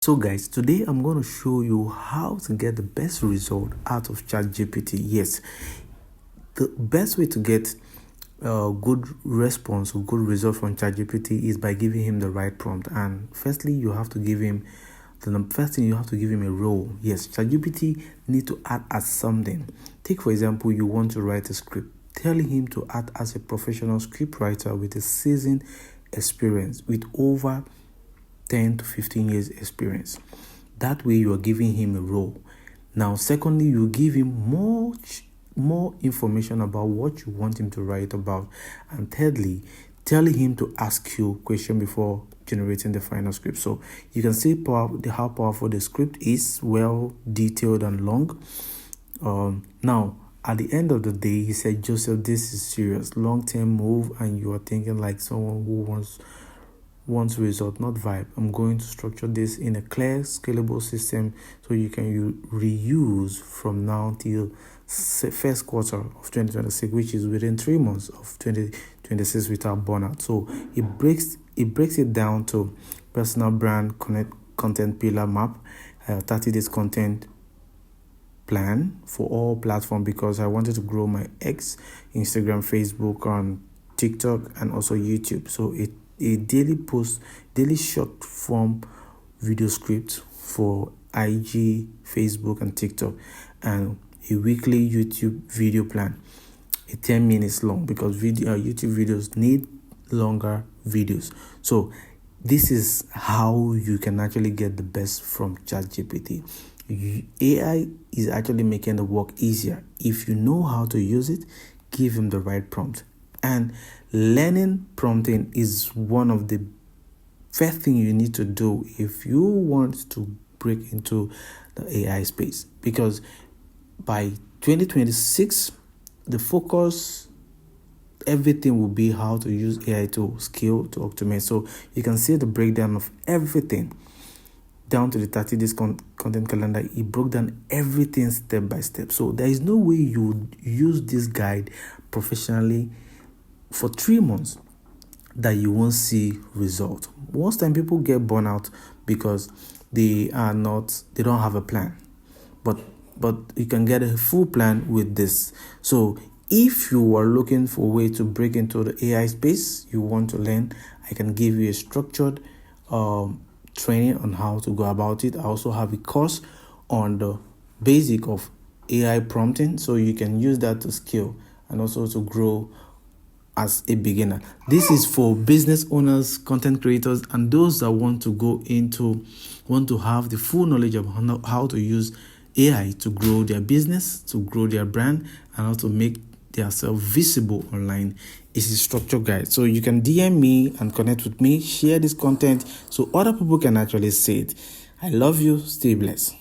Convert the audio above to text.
So guys, today I'm going to show you how to get the best result out of ChatGPT. Yes, the best way to get a good response or good result from ChatGPT is by giving him the right prompt. And firstly, you have to give him a role. Yes, ChatGPT need to act as something. Take for example, you want to write a script. Tell him to act as a professional script writer with a seasoned experience, with over 10 to 15 years experience. That way you are giving him a role. Now, secondly, you give him more information about what you want him to write about. And thirdly, tell him to ask you a question before generating the final script. So you can see how powerful the script is, well detailed and long. Now, at the end of the day, he said, Joseph, this is serious, long-term move, and you are thinking like someone who wants result, not vibe. I'm going to structure this in a clear, scalable system so you can reuse from now till first quarter of 2026, which is within 3 months of 2026 without burnout. So it breaks it down to personal brand, content pillar map, 30 days content plan for all platforms, because I wanted to grow my Instagram, Facebook, on TikTok, and also YouTube. So a daily short form video script for IG, Facebook, and TikTok, and a weekly YouTube video plan, 10 minutes long, because YouTube videos need longer videos. So this is how you can actually get the best from ChatGPT. AI is actually making the work easier. If you know how to use it, give him the right prompt. And learning prompting is one of the first thing you need to do if you want to break into the AI space, because by 2026, the focus, everything will be how to use AI to scale, to automate. So you can see the breakdown of everything down to the 30 days content calendar. It broke down everything step by step. So there is no way you would use this guide professionally for 3 months that you won't see result. Most time people get burnout because they don't have a plan. But you can get a full plan with this. So if you are looking for a way to break into the AI space, you want to learn, I can give you a structured training on how to go about it. I also have a course on the basic of AI prompting, so you can use that to scale and also to grow as a beginner. This is for business owners, content creators, and those that want to have the full knowledge of how to use AI to grow their business, to grow their brand, and how to make themselves visible online. It's a structured guide. So you can DM me and connect with me, share this content so other people can actually see it. I love you. Stay blessed.